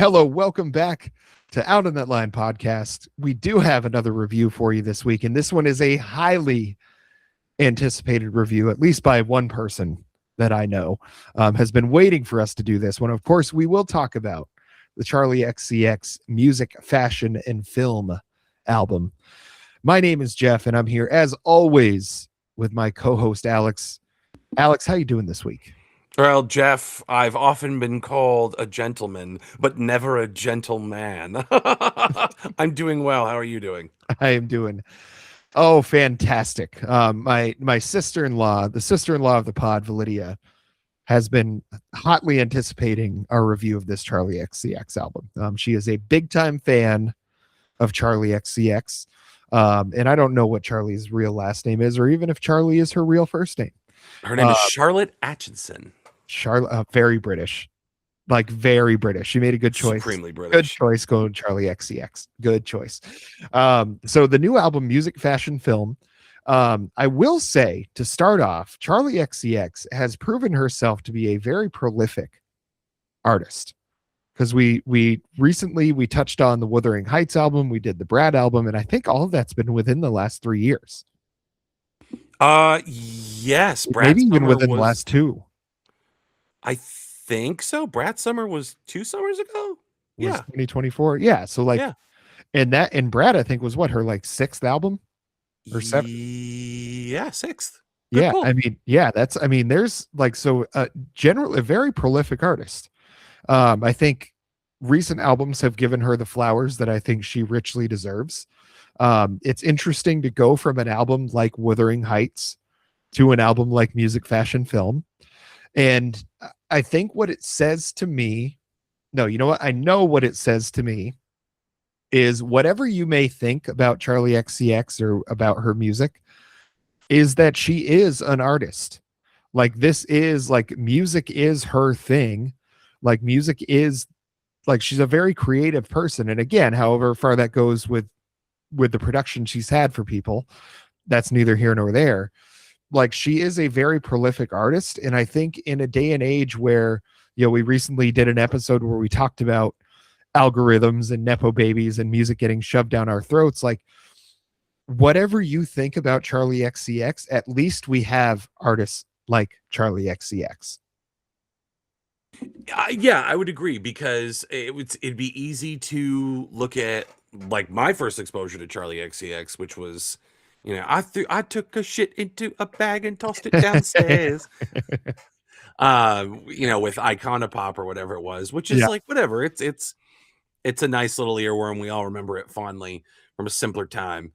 Hello, welcome back to Out on That Line podcast. We do have another review for you this week, and this one is a highly anticipated review, at least by one person that I know, has been waiting for us to do this one. Of course, we will talk about the Charli XCX music, fashion, and film album. My name is Jeff, and I'm here as always with my co-host Alex. Alex, how you doing this week? Well, Jeff, I've often been called a gentleman, but never a gentleman. I'm doing well. How are you doing? I am doing fantastic. My sister-in-law, the sister-in-law of the pod, Validia, has been hotly anticipating our review of this Charli XCX album. She is a big-time fan of Charli XCX. And I don't know what Charli's real last name is, or even if Charli is her real first name. Her name is Charlotte Atchison. Charlotte, very British, like very British. She made a good choice. Supremely British. Good choice going Charli XCX. Good choice. So the new album, Music, Fashion, Film. I will say to start off, Charli XCX has proven herself to be a very prolific artist. Because we recently touched on the Wuthering Heights album, we did the Brad album, and I think all of that's been within the last 3 years. Yes, maybe even within the last 2. I think so. Brad Summer was 2 summers ago. Yeah, 2024. Yeah, so and Brad, I think, was what, her like 6th album or 7th? Yeah, 6th. Good pull. I mean, there's like, so generally a very prolific artist. I think recent albums have given her the flowers that I think she richly deserves. It's interesting to go from an album like Wuthering Heights to an album like Music, Fashion, Film. And I think what it says to me, no, you know what? I know what it says to me is whatever you may think about Charli XCX or about her music, is that she is an artist. Like, this is like, music is her thing. Like, music is like, she's a very creative person. And again, however far that goes with the production she's had for people, that's neither here nor there. Like, she is a very prolific artist. And I think in a day and age where, you know, we recently did an episode where we talked about algorithms and Nepo babies and music getting shoved down our throats. Like, whatever you think about Charli XCX, at least we have artists like Charli XCX. Yeah, I would agree, because it'd be easy to look at like my first exposure to Charli XCX, which was, you know, I took a shit into a bag and tossed it downstairs. You know, with Iconopop or whatever it was, which is like, whatever. It's a nice little earworm. We all remember it fondly from a simpler time.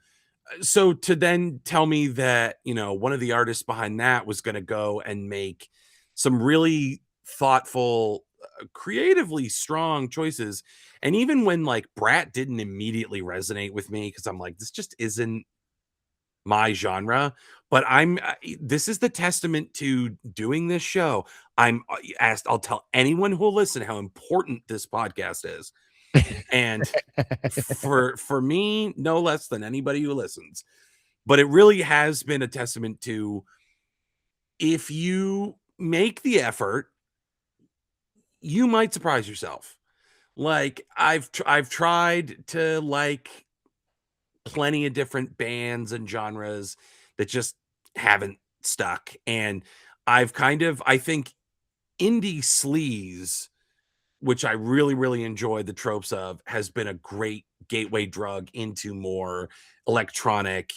So to then tell me that, you know, one of the artists behind that was going to go and make some really thoughtful, creatively strong choices. And even when like Brat didn't immediately resonate with me, because I'm like, this just isn't my genre, but this is the testament to doing this show. I'm asked, I'll tell anyone who will listen how important this podcast is. And for me, no less than anybody who listens. But it really has been a testament to, if you make the effort, you might surprise yourself. Like, I've tried to like plenty of different bands and genres that just haven't stuck. And I think indie sleaze, which I really, really enjoy the tropes of, has been a great gateway drug into more electronic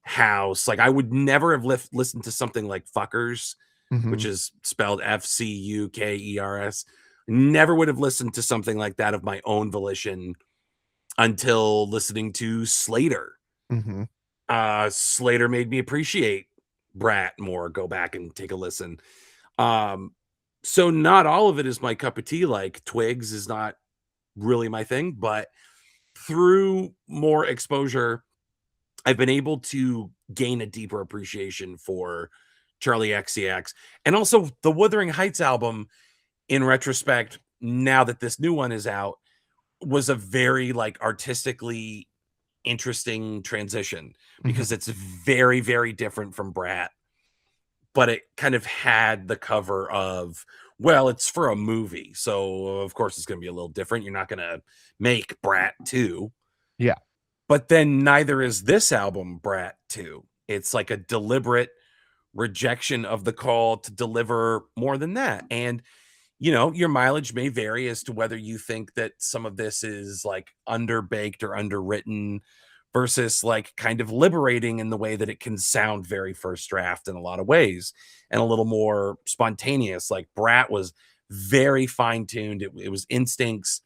house. Like, I would never have listened to something like Fuckers, which is spelled F-C-U-K-E-R-S. Never would have listened to something like that of my own volition until listening to Slater. Slater made me appreciate Brat more. Go back and take a listen. So not all of it is my cup of tea. Like, Twigs is not really my thing, but through more exposure, I've been able to gain a deeper appreciation for Charli XCX. And also the Wuthering Heights album, in retrospect, now that this new one is out, was a very like artistically interesting transition, because it's very, very different from Brat, but it kind of had the cover of Well, it's for a movie, so of course it's going to be a little different. You're not going to make Brat 2, Yeah. but then neither is this album Brat 2. It's like a deliberate rejection of the call to deliver more than that. And your mileage may vary as to whether you think that some of this is like underbaked or underwritten versus like kind of liberating in the way that it can sound very first draft in a lot of ways and a little more spontaneous. Like Brat was very fine tuned. It was instincts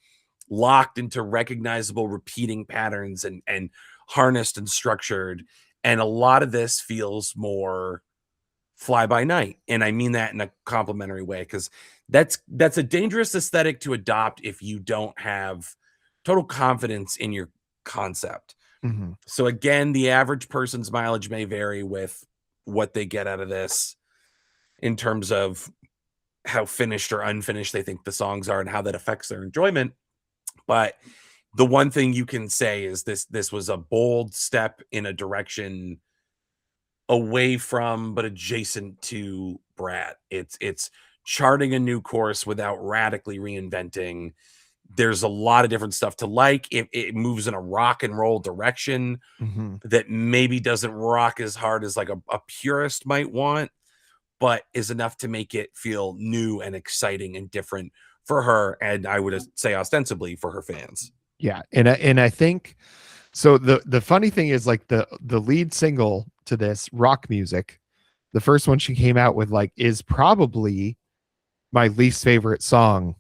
locked into recognizable repeating patterns and harnessed and structured. And a lot of this feels more fly by night, and I mean that in a complimentary way, because that's a dangerous aesthetic to adopt if you don't have total confidence in your concept. Mhm. So again, the average person's mileage may vary with what they get out of this in terms of how finished or unfinished they think the songs are and how that affects their enjoyment. But the one thing you can say is this was a bold step in a direction away from but adjacent to Brat. It's charting a new course without radically reinventing. There's a lot of different stuff to like. It moves in a rock and roll direction Mhm. that maybe doesn't rock as hard as like a purist might want, but is enough to make it feel new and exciting and different for her, and I would say ostensibly for her fans. Yeah, and I think so. The funny thing is, like, the lead single to this, Rock Music, the first one she came out with, like, is probably my least favorite song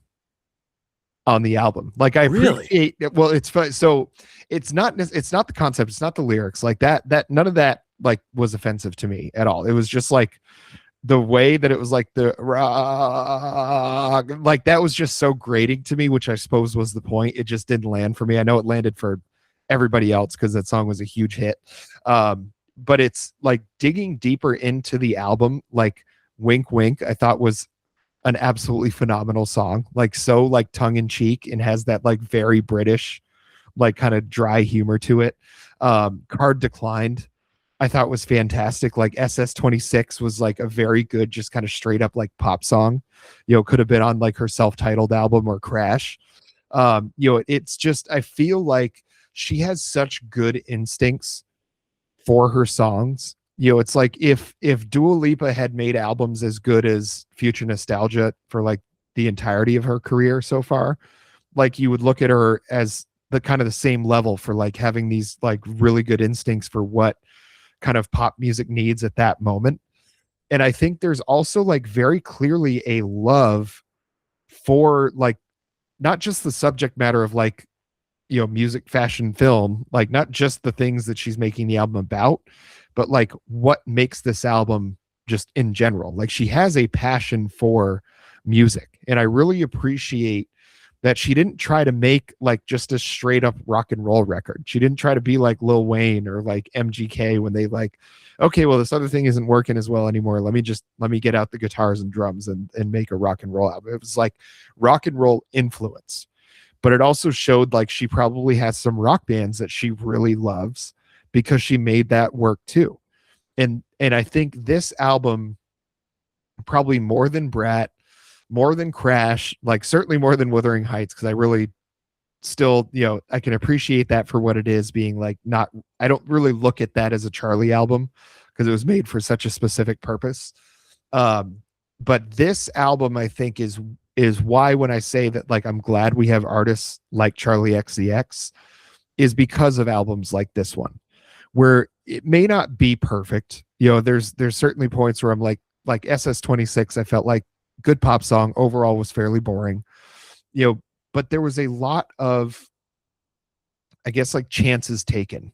on the album. Like, I Really? appreciate it. Well, it's fun. So it's not the concept, it's not the lyrics. Like that none of that like was offensive to me at all. It was just like the way that it was like the rock, like that was just so grating to me, which I suppose was the point. It just didn't land for me. I know it landed for everybody else because that song was a huge hit. But it's like digging deeper into the album, like Wink Wink, I thought was an absolutely phenomenal song, like so like tongue in cheek and has that like very British, like kind of dry humor to it. Card Declined, I thought was fantastic. Like SS 26 was like a very good, just kind of straight up like pop song. Could have been on like her self-titled album or Crash. It's just I feel like she has such good instincts for her songs. It's like if Dua Lipa had made albums as good as Future Nostalgia for like the entirety of her career so far, like you would look at her as the kind of the same level for like having these like really good instincts for what kind of pop music needs at that moment. And I think there's also like very clearly a love for like not just the subject matter of like music, fashion, film, like not just the things that she's making the album about, but like what makes this album just in general. Like she has a passion for music, and I really appreciate that she didn't try to make like just a straight up rock and roll record. She didn't try to be like Lil Wayne or like MGK when they like, okay, well, this other thing isn't working as well anymore. Let me get out the guitars and drums and make a rock and roll album. It was like rock and roll influence, but it also showed like she probably has some rock bands that she really loves because she made that work too. And I think this album, probably more than Brat, more than Crash, like certainly more than Wuthering Heights, because I really still, I can appreciate that for what it is, being like not, I don't really look at that as a Charlie album because it was made for such a specific purpose. Um, but this album, I think, is why when I say that like I'm glad we have artists like Charli XCX is because of albums like this one, where it may not be perfect. There's certainly points where I'm like SS 26, I felt like good pop song overall was fairly boring, but there was a lot of, I guess, like chances taken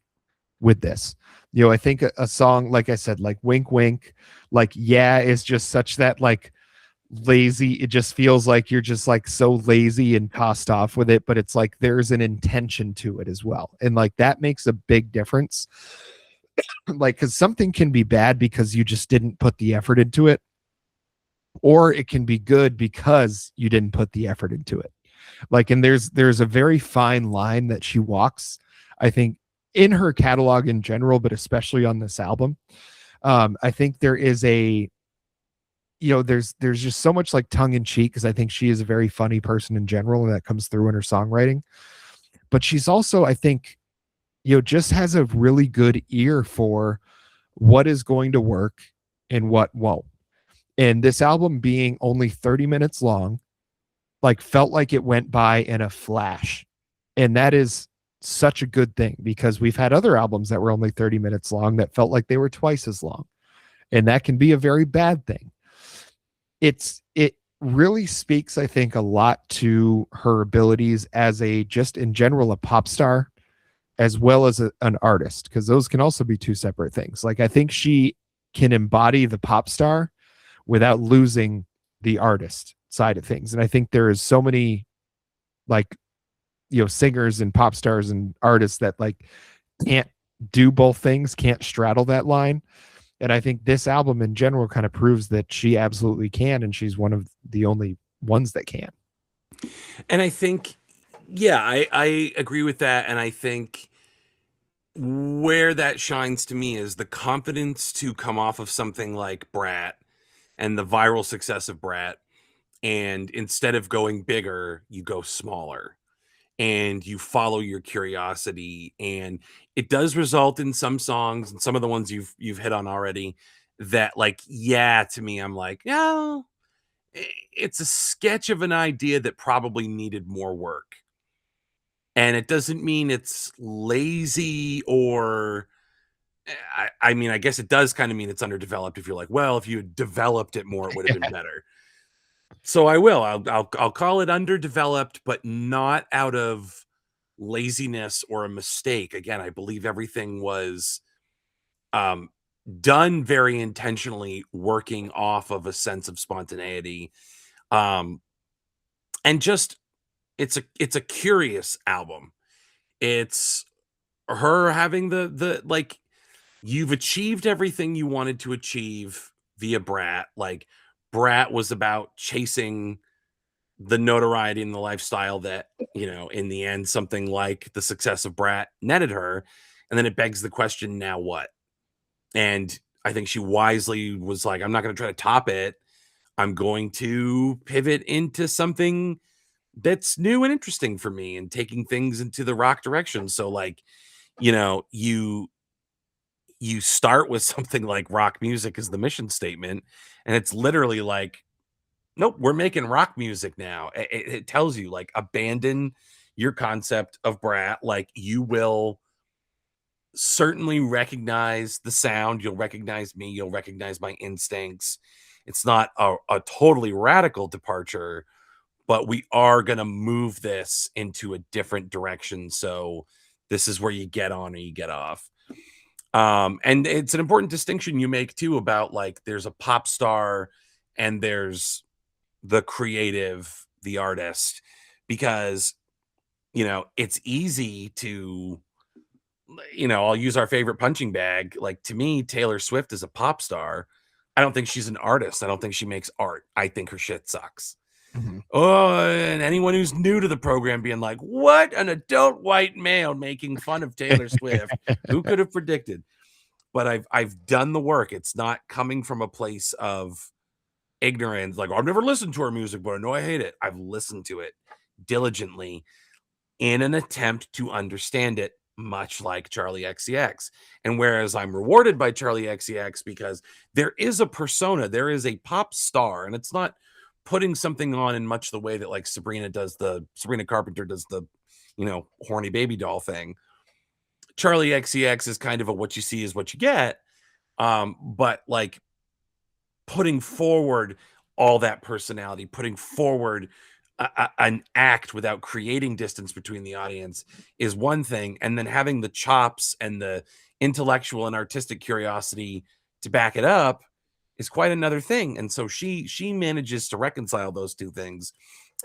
with this. I think a song, like I said, like Wink Wink, like, yeah, is just such that like lazy, it just feels like you're just like so lazy and tossed off with it, but it's like there's an intention to it as well, and like that makes a big difference. Like, because something can be bad because you just didn't put the effort into it, or it can be good because you didn't put the effort into it. Like, and there's a very fine line that she walks, I think, in her catalog in general, but especially on this album. I think there is there's just so much like tongue in cheek because I think she is a very funny person in general, and that comes through in her songwriting. But she's also, I think, just has a really good ear for what is going to work and what won't. And this album being only 30 minutes long, like felt like it went by in a flash. And that is such a good thing because we've had other albums that were only 30 minutes long that felt like they were twice as long. And that can be a very bad thing. It really speaks, I think, a lot to her abilities as a just in general a pop star as well as an artist, because those can also be two separate things. Like I think she can embody the pop star without losing the artist side of things. And I think there is so many like singers and pop stars and artists that like can't do both things, can't straddle that line. And I think this album in general kind of proves that she absolutely can, and she's one of the only ones that can. And I think, yeah, I agree with that. And I think where that shines to me is the confidence to come off of something like Brat and the viral success of Brat. And instead of going bigger, you go smaller and you follow your curiosity. And it does result in some songs and some of the ones you've hit on already that, like, yeah, to me, I'm like, yeah, it's a sketch of an idea that probably needed more work. And it doesn't mean it's lazy or I mean, I guess it does kind of mean it's underdeveloped if you're like, well, if you had developed it more, it would have been better. So I will. I'll call it underdeveloped, but not out of laziness or a mistake. Again, I believe everything was um done very intentionally, working off of a sense of spontaneity. Um and just it's a curious album. It's her having the like you've achieved everything you wanted to achieve via Brat. Like Brat was about chasing the notoriety and the lifestyle that, in the end, something like the success of Brat netted her. And then it begs the question, now what? And I think she wisely was like, I'm not going to try to top it. I'm going to pivot into something that's new and interesting for me and taking things into the rock direction. So like, you start with something like rock music as the mission statement, and it's literally like, nope, we're making rock music now. It tells you like abandon your concept of Brat. Like you will certainly recognize the sound. You'll recognize me. You'll recognize my instincts. It's not a totally radical departure, but we are going to move this into a different direction. So this is where you get on or you get off. And it's an important distinction you make too about like there's a pop star and there's the creative, the artist, because it's easy to I'll use our favorite punching bag. Like to me, Taylor Swift is a pop star. I don't think she's an artist. I don't think she makes art. I think her shit sucks. Mhm. Oh, and anyone who's new to the program being like, what, an adult white male making fun of Taylor Swift? Who could have predicted? But I've done the work. It's not coming from a place of ignorance, like, I've never listened to her music, but I know I hate it. I've listened to it diligently in an attempt to understand it, much like Charli XCX. And whereas I'm rewarded by Charli XCX because there is a persona, there is a pop star, and it's not putting something on in much the way that like Sabrina Carpenter does the, horny baby doll thing. Charli XCX is kind of a what you see is what you get. But like putting forward all that personality, putting forward an act without creating distance between the audience is one thing, and then having the chops and the intellectual and artistic curiosity to back it up is quite another thing. And so she manages to reconcile those two things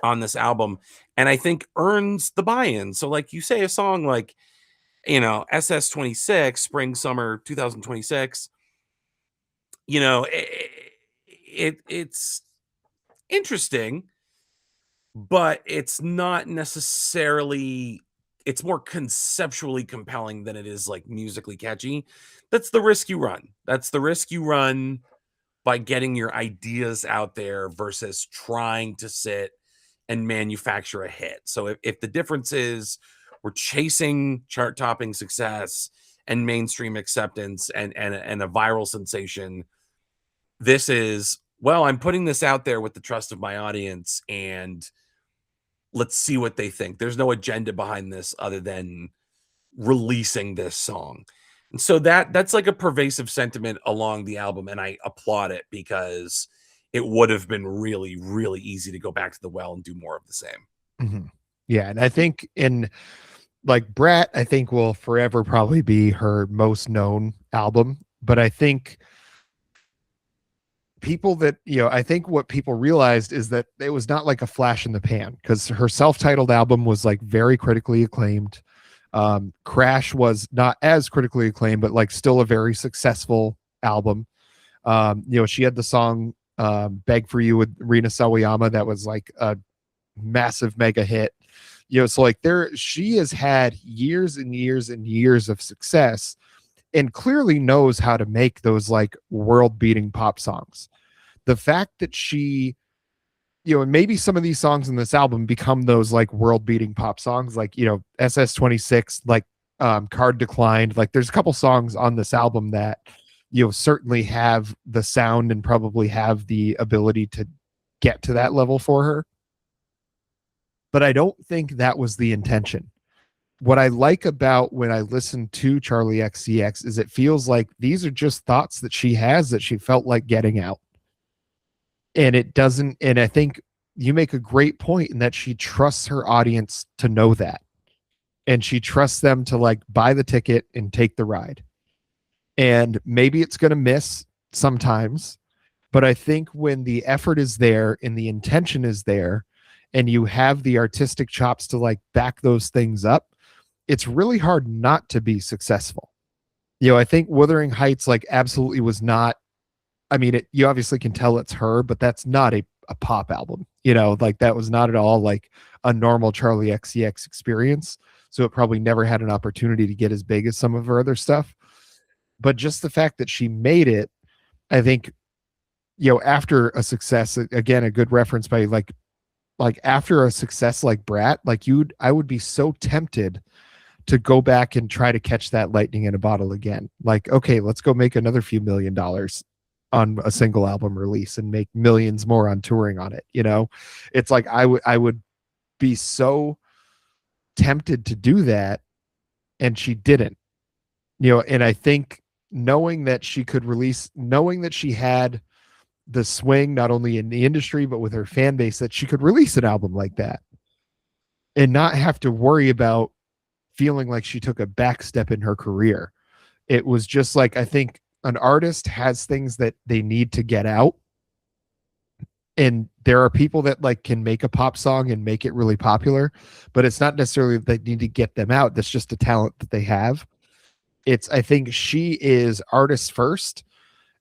on this album, and I think earns the buy-in. So like you say, a song like SS26 spring summer 2026, it's interesting, but it's not necessarily, it's more conceptually compelling than it is like musically catchy. That's the risk you run. by getting your ideas out there versus trying to sit and manufacture a hit. So if the difference is we're chasing chart topping success and mainstream acceptance and a viral sensation, this is, well, I'm putting this out there with the trust of my audience and let's see what they think. There's no agenda behind this other than releasing this song. And so that's like a pervasive sentiment along the album, and I applaud it because it would have been really, really easy to go back to the well and do more of the same. Mhm. Yeah, and I think in like Brat, I think will forever probably be her most known album, but I think people that, I think what people realized is that it was not like a flash in the pan, because her self-titled album was like very critically acclaimed. Crash was not as critically acclaimed, but like still a very successful album. She had the song Beg for You with Rina Sawayama that was like a massive mega hit. So like she has had years and years and years of success and clearly knows how to make those like world beating pop songs. The fact that she, and maybe some of these songs in this album become those like world beating pop songs, like, SS26, like Card Declined. Like there's a couple songs on this album that, certainly have the sound and probably have the ability to get to that level for her. But I don't think that was the intention. What I like about when I listen to Charli XCX is it feels like these are just thoughts that she has that she felt like getting out. And it doesn't, and I think you make a great point in that she trusts her audience to know that. And she trusts them to like buy the ticket and take the ride. And maybe it's going to miss sometimes, but I think when the effort is there and the intention is there and you have the artistic chops to like back those things up, it's really hard not to be successful. I think Wuthering Heights like absolutely was not, I mean, you obviously can tell it's her, but that's not a pop album, like that was not at all like a normal Charli XCX experience. So it probably never had an opportunity to get as big as some of her other stuff. But just the fact that she made it, I think, after a success, again, a good reference by like after a success like Brat, like I would be so tempted to go back and try to catch that lightning in a bottle again. Like, okay, let's go make another few $1,000,000 on a single album release and make millions more on touring on it. It's like I would be so tempted to do that, and she didn't. And I think knowing that she could release, knowing that she had the swing not only in the industry but with her fan base, that she could release an album like that and not have to worry about feeling like she took a back step in her career. It was just like, I think an artist has things that they need to get out, and there are people that like can make a pop song and make it really popular, but it's not necessarily that they need to get them out. That's just a talent that they have. I think she is artist first,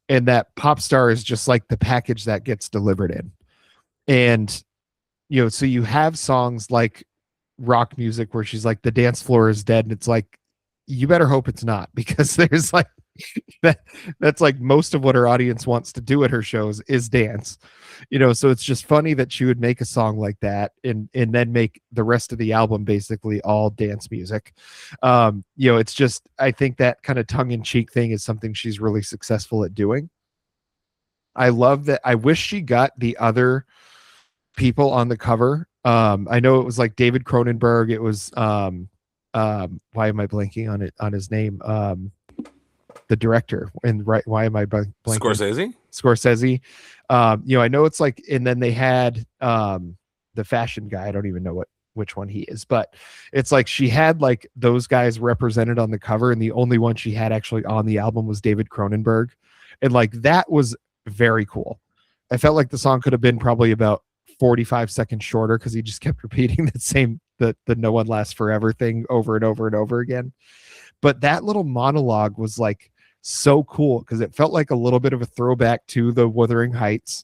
and that pop star is just like the package that gets delivered in. And so you have songs like Rock Music where she's like, the dance floor is dead, and it's like, you better hope it's not, because there's like that's like most of what her audience wants to do at her shows is dance. So it's just funny that she would make a song like that and then make the rest of the album basically all dance music. It's just, I think that kind of tongue-in-cheek thing is something she's really successful at doing. I love that. I wish she got the other people on the cover. I know it was like David Cronenberg. It was why am I blanking on his name? The director, and right, why am I blanking? Scorsese. I know it's like, and then they had the fashion guy. I don't even know which one he is, but it's like she had like those guys represented on the cover, and the only one she had actually on the album was David Cronenberg, and like that was very cool. I felt like the song could have been probably about 45 seconds shorter because he just kept repeating the "No One Lasts Forever" thing over and over and over again. But that little monologue was like so cool because it felt like a little bit of a throwback to the Wuthering Heights.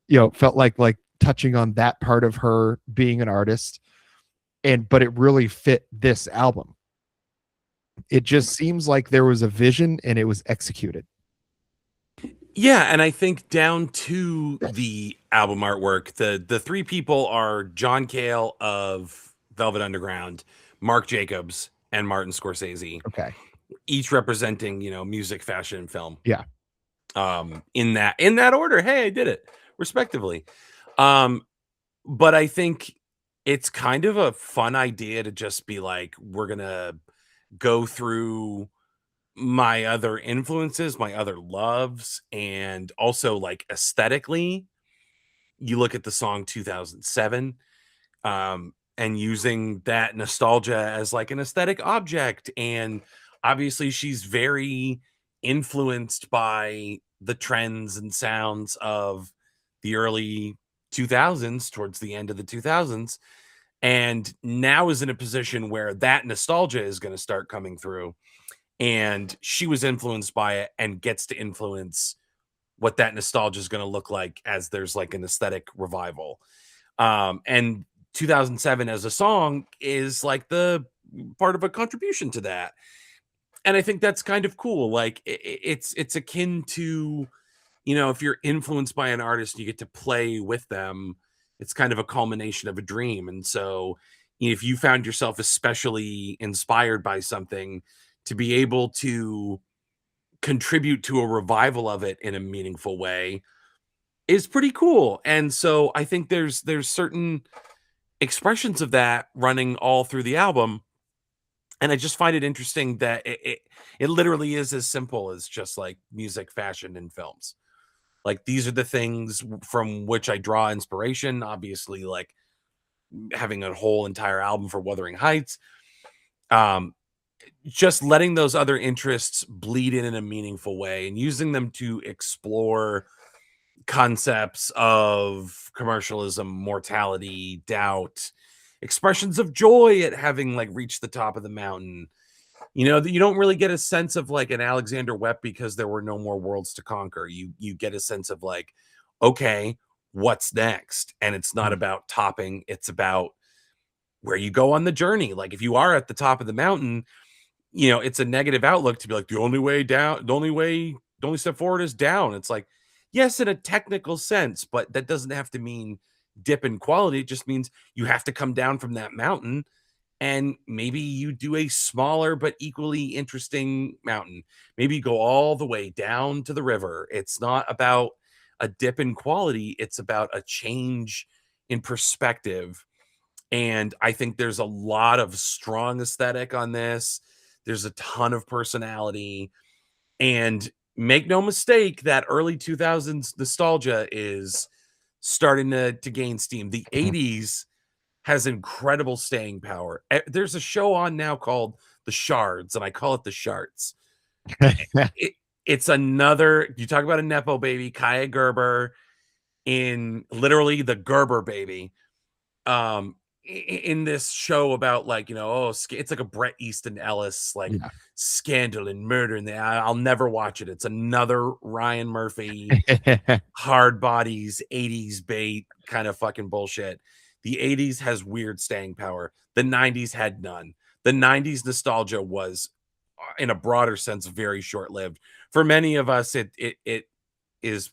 It felt like touching on that part of her being an artist, but it really fit this album. It just seems like there was a vision and it was executed. Yeah, and I think down to the album artwork, the three people are John Cale of Velvet Underground, Mark Jacobs, and Martin Scorsese, Okay. each representing, music, fashion, and film. Yeah. In that order. Hey, I did it, respectively. Um, but I think it's kind of a fun idea to just be like, we're gonna go through my other influences, my other loves, and also like aesthetically, you look at the song 2007, and using that nostalgia as like an aesthetic object. And obviously, she's very influenced by the trends and sounds of the early 2000s towards the end of the 2000s. And now is in a position where that nostalgia is going to start coming through, and she was influenced by it and gets to influence what that nostalgia is going to look like as there's like an aesthetic revival. And 2007 as a song is like the part of a contribution to that. And I think that's kind of cool. Like it's akin to, if you're influenced by an artist, you get to play with them. It's kind of a culmination of a dream. And so if you found yourself especially inspired by something, to be able to contribute to a revival of it in a meaningful way is pretty cool. And so I think there's certain expressions of that running all through the album. And I just find it interesting that it literally is as simple as just like music, fashion, and films. Like these are the things from which I draw inspiration. Obviously, like having a whole entire album for Wuthering Heights. Um, just letting those other interests bleed in a meaningful way and using them to explore concepts of commercialism, mortality, doubt, expressions of joy at having like reached the top of the mountain. That you don't really get a sense of like an Alexander wept because there were no more worlds to conquer. You get a sense of like, okay, what's next? And it's not Mhm. about topping, it's about where you go on the journey. Like if you are at the top of the mountain, it's a negative outlook to be like, the only way down, the only step forward is down. It's like, yes, in a technical sense, but that doesn't have to mean dip in quality. It just means you have to come down from that mountain, and maybe you do a smaller but equally interesting mountain. Maybe you go all the way down to the river. It's not about a dip in quality, it's about a change in perspective. And I think there's a lot of strong aesthetic on this. There's a ton of personality. And make no mistake, that early 2000s nostalgia is starting to gain steam. The Mhm. 80s has incredible staying power. There's a show on now called The Shards, and I call it The Shards. It, it's another, you talk about a Nepo baby, Kaya Gerber in literally the Gerber baby. In this show about like, it's like a Bret Easton Ellis like Yeah. scandal and murder, and I'll never watch it. It's another Ryan Murphy hard bodies 80s bait kind of fucking bullshit. The 80s has weird staying power. The 90s had none. The 90s nostalgia was in a broader sense very short-lived. For many of us, is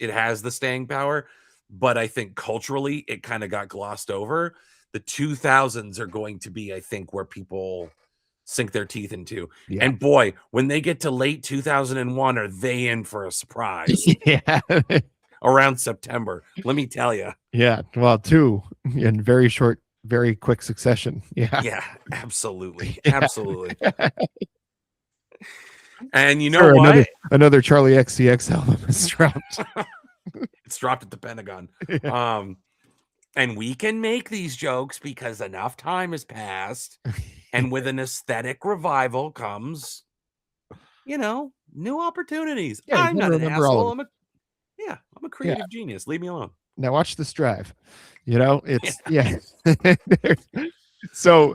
it has the staying power, but I think culturally it kind of got glossed over. The 2000s are going to be, I think, where people sink their teeth into. Yeah. And boy, when they get to late 2001, are they in for a surprise Yeah. around September? Let me tell you. Yeah. Well, two in very short, very quick succession. Yeah. Yeah, absolutely. Yeah. Absolutely. And you know Sure. Another what? another Charlie XCX album is dropped. It's dropped at the Pentagon. Yeah. And we can make these jokes because enough time has passed. And with an aesthetic revival comes, new opportunities. Yeah. You I'm gotta not an remember all of asshole. it. I'm a Yeah. creative genius. Leave me alone. Now watch this drive. It's Yeah. yeah. So,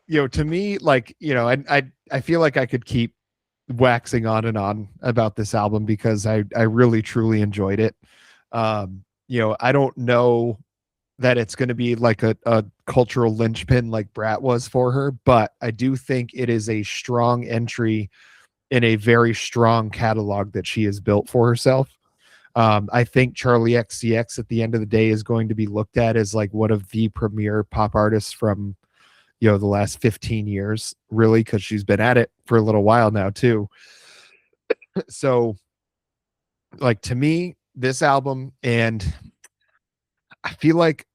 to me, like, I feel like I could keep waxing on and on about this album because I really truly enjoyed it. I don't know that it's going to be like a cultural linchpin like Brat was for her, but I do think it is a strong entry in a very strong catalog that she has built for herself. I think Charli XCX at the end of the day is going to be looked at as like one of the premier pop artists from, the last 15 years, really, because she's been at it for a little while now too. So, like, to me, this album, and I feel like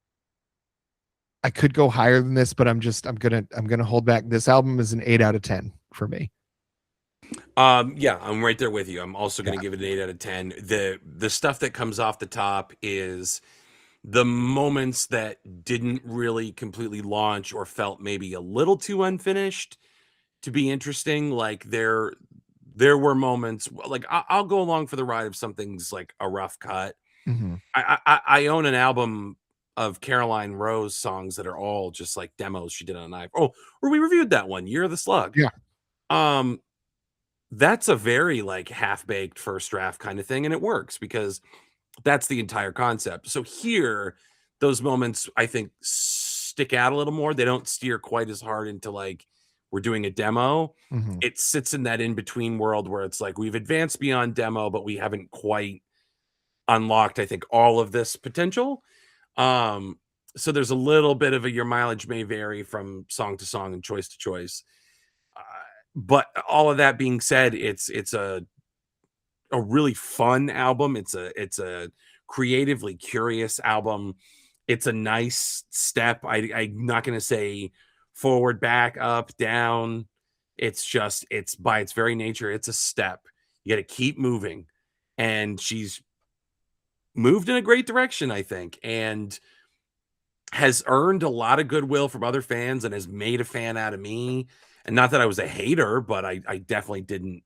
I could go higher than this, but I'm gonna hold back. This album is an 8 out of 10 for me. Yeah, I'm right there with you. I'm also Yeah. going to give it an 8 out of 10. The stuff that comes off the top is the moments that didn't really completely launch or felt maybe a little too unfinished to be interesting. Like there were moments like I'll go along for the ride if something's like a rough cut. Hmm. I own an album of Caroline Rose songs that are all just like demos she did on an iPhone. Oh, or we reviewed that one, Year of the Slug. Yeah. Um, that's a very like half-baked first draft kind of thing, and it works because that's the entire concept. So here, those moments I think stick out a little more. They don't steer quite as hard into like we're doing a demo. Hmm. It sits in that in-between world where it's like we've advanced beyond demo, but we haven't quite unlocked, I think, all of this potential. Um, so there's a little bit of a your mileage may vary from song to song and choice to choice. Uh, but all of that being said, it's a really fun album. It's a creatively curious album. It's a nice step. I'm not gonna say forward, back, up, down. It's just it's by its very nature, it's a step. You gotta keep moving. And she's moved in a great direction, I think, and has earned a lot of goodwill from other fans and has made a fan out of me. And not that I was a hater, but I definitely didn't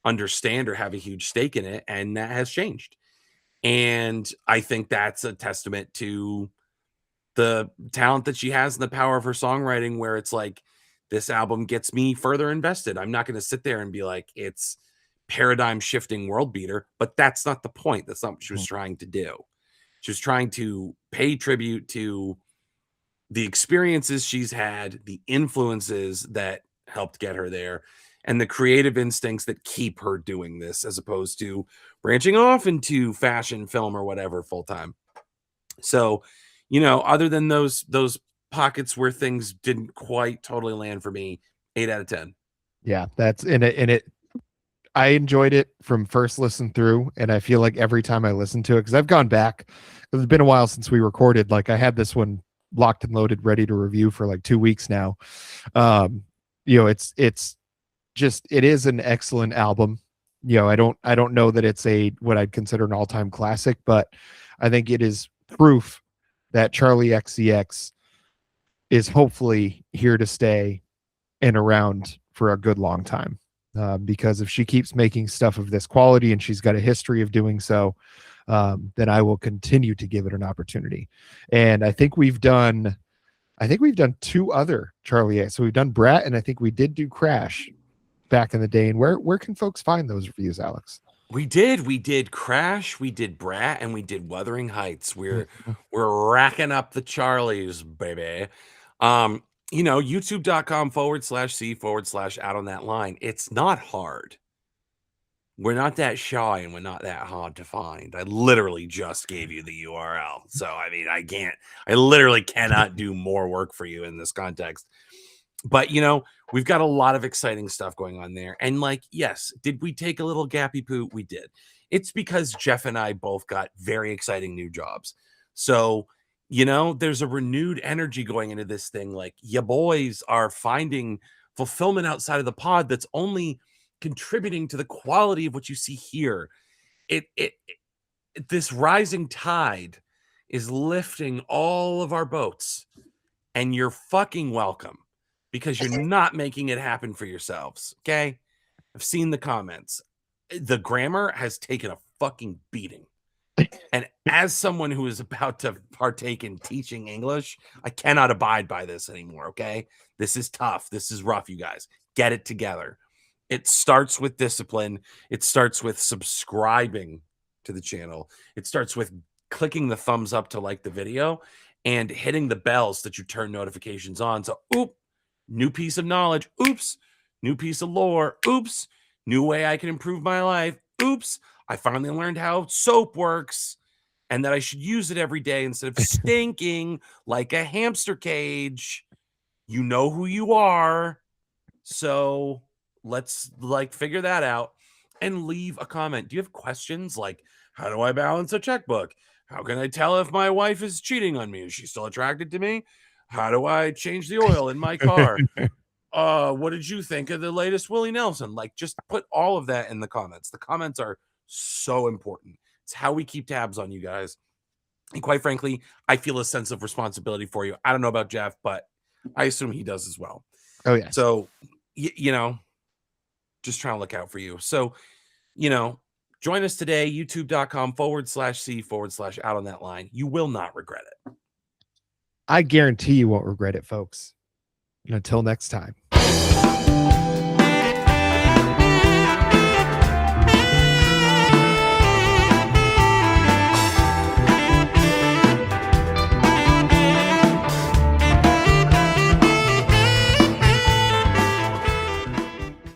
understand or have a huge stake in it. And that has changed. And I think that's a testament to the talent that she has and the power of her songwriting, where it's like, this album gets me further invested. I'm not going to sit there and be like, it's paradigm shifting world beater, but that's not the point. That's not what she was trying to do. She was trying to pay tribute to the experiences she's had, the influences that helped get her there, and the creative instincts that keep her doing this, as opposed to branching off into fashion, film, or whatever full time. So, other than those pockets where things didn't quite totally land for me, 8 out of 10. Yeah, that's in it. And it, I enjoyed it from first listen through, and I feel like every time I listen to it, because I've gone back, it's been a while since we recorded. Like I had this one locked and loaded, ready to review for like 2 weeks now. Um, it's just it is an excellent album. I don't know that it's a what I'd consider an all time classic, but I think it is proof that Charli XCX is hopefully here to stay and around for a good long time. Because if she keeps making stuff of this quality and she's got a history of doing so, then I will continue to give it an opportunity. And I think we've done two other Charlie A. So we've done Brat, and I think we did do Crash back in the day. And where can folks find those reviews, Alex? We did Crash, we did Brat, and we did Wuthering Heights. Mhm. We're racking up the Charlies, baby. YouTube.com/C/out on that line. It's not hard. We're not that shy and we're not that hard to find. I literally just gave you the URL. So I mean, I literally cannot do more work for you in this context. But we've got a lot of exciting stuff going on there. And like, yes, did we take a little gappy poo? We did. It's because Jeff and I both got very exciting new jobs. So, there's a renewed energy going into this thing. Like, you boys are finding fulfillment outside of the pod that's only contributing to the quality of what you see here. This rising tide is lifting all of our boats, and you're fucking welcome because you're not making it happen for yourselves. Okay. I've seen the comments. The grammar has taken a fucking beating. And as someone who is about to partake in teaching English, I cannot abide by this anymore. Okay. This is tough. This is rough, you guys. Get it together. It starts with discipline. It starts with subscribing to the channel. It starts with clicking the thumbs up to like the video and hitting the bells that you turn notifications on. So, new piece of knowledge. Oops, new piece of lore. Oops, new way I can improve my life. Oops, I finally learned how soap works and that I should use it every day instead of stinking like a hamster cage. You know who you are. So let's like figure that out and leave a comment. Do you have questions like, how do I balance a checkbook? How can I tell if my wife is cheating on me? Is she still attracted to me? How do I change the oil in my car? What did you think of the latest Willie Nelson? Like, just put all of that in the comments. The comments are so important. It's how we keep tabs on you guys. And quite frankly, I feel a sense of responsibility for you. I don't know about Jeff, but I assume he does as well. Oh, yes. So, you know, just trying to look out for you. So, join us today, youtube.com/C/out on that line. You will not regret it. I guarantee you won't regret it, folks. And until next time.